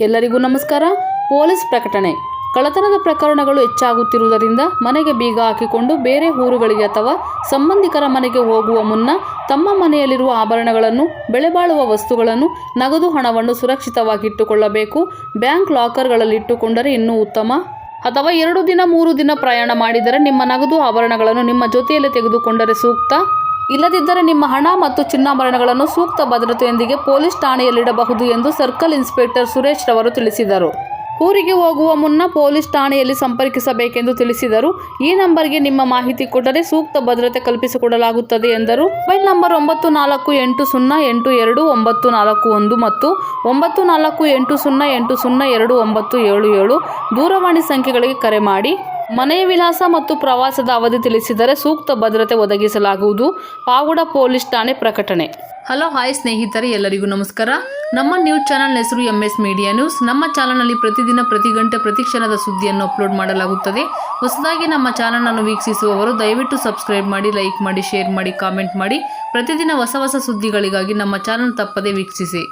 ಎಲ್ಲರಿಗೂ ನಮಸ್ಕಾರ. ಪೊಲೀಸ್ ಪ್ರಕಟಣೆ. ಕಳ್ಳತನದ ಪ್ರಕರಣಗಳು ಹೆಚ್ಚಾಗುತ್ತಿರುವುದರಿಂದ ಮನೆಗೆ ಬೀಗ ಹಾಕಿಕೊಂಡು ಬೇರೆ ಊರುಗಳಿಗೆ ಅಥವಾ ಸಂಬಂಧಿಕರ ಮನೆಗೆ ಹೋಗುವ ಮುನ್ನ ತಮ್ಮ ಮನೆಯಲ್ಲಿರುವ ಆಭರಣಗಳನ್ನು, ಬೆಲೆಬಾಳುವ ವಸ್ತುಗಳನ್ನು, ನಗದು ಹಣವನ್ನು ಸುರಕ್ಷಿತವಾಗಿಟ್ಟುಕೊಳ್ಳಬೇಕು. ಬ್ಯಾಂಕ್ ಲಾಕರ್ಗಳಲ್ಲಿಟ್ಟುಕೊಂಡರೆ ಇನ್ನೂ ಉತ್ತಮ. ಅಥವಾ 2 ದಿನ 3 ದಿನ ಪ್ರಯಾಣ ಮಾಡಿದರೆ ನಿಮ್ಮ ನಗದು ಆಭರಣಗಳನ್ನು ನಿಮ್ಮ ಜೊತೆಯಲ್ಲಿ ತೆಗೆದುಕೊಂಡರೆ ಸೂಕ್ತ. ಇಲ್ಲದಿದ್ದರೆ ನಿಮ್ಮ ಹಣ ಮತ್ತು ಚಿನ್ನಾಭರಣಗಳನ್ನು ಸೂಕ್ತ ಭದ್ರತೆಯೊಂದಿಗೆ ಪೊಲೀಸ್ ಠಾಣೆಯಲ್ಲಿಡಬಹುದು ಎಂದು ಸರ್ಕಲ್ ಇನ್ಸ್ಪೆಕ್ಟರ್ ಸುರೇಶ್ ರವರು ತಿಳಿಸಿದರು. ಊರಿಗೆ ಹೋಗುವ ಮುನ್ನ ಪೊಲೀಸ್ ಠಾಣೆಯಲ್ಲಿ ಸಂಪರ್ಕಿಸಬೇಕೆಂದು ತಿಳಿಸಿದರು. ಈ ನಂಬರ್ಗೆ ನಿಮ್ಮ ಮಾಹಿತಿ ಕೊಟ್ಟರೆ ಸೂಕ್ತ ಭದ್ರತೆ ಕಲ್ಪಿಸಿಕೊಡಲಾಗುತ್ತದೆ ಎಂದರು. ಮೊಬೈಲ್ ನಂಬರ್ 9480829441 ಮತ್ತು 9480802977 ದೂರವಾಣಿ ಸಂಖ್ಯೆಗಳಿಗೆ ಕರೆ ಮಾಡಿ ಮನೆಯ ವಿಳಾಸ ಮತ್ತು ಪ್ರವಾಸದ ಅವಧಿ ತಿಳಿಸಿದರೆ ಸೂಕ್ತ ಭದ್ರತೆ ಒದಗಿಸಲಾಗುವುದು. ಪಾವಗಡ ಪೊಲೀಸ್ ಠಾಣೆ ಪ್ರಕಟಣೆ. ಹಲೋ ಹಾಯ್ ಸ್ನೇಹಿತರೆ, ಎಲ್ಲರಿಗೂ ನಮಸ್ಕಾರ. ನಮ್ಮ ನ್ಯೂಸ್ ಚಾನಲ್ ಹೆಸರು MS ಮೀಡಿಯಾ ನ್ಯೂಸ್. ನಮ್ಮ ಚಾನಲ್ನಲ್ಲಿ ಪ್ರತಿದಿನ ಪ್ರತಿ ಗಂಟೆ ಪ್ರತಿ ಕ್ಷಣದ ಸುದ್ದಿಯನ್ನು ಅಪ್ಲೋಡ್ ಮಾಡಲಾಗುತ್ತದೆ. ಹೊಸದಾಗಿ ನಮ್ಮ ಚಾನಲನ್ನು ವೀಕ್ಷಿಸುವವರು ದಯವಿಟ್ಟು ಸಬ್ಸ್ಕ್ರೈಬ್ ಮಾಡಿ, ಲೈಕ್ ಮಾಡಿ, ಶೇರ್ ಮಾಡಿ, ಕಾಮೆಂಟ್ ಮಾಡಿ. ಪ್ರತಿದಿನ ಹೊಸ ಹೊಸ ಸುದ್ದಿಗಳಿಗಾಗಿ ನಮ್ಮ ಚಾನಲ್ ತಪ್ಪದೇ ವೀಕ್ಷಿಸಿ.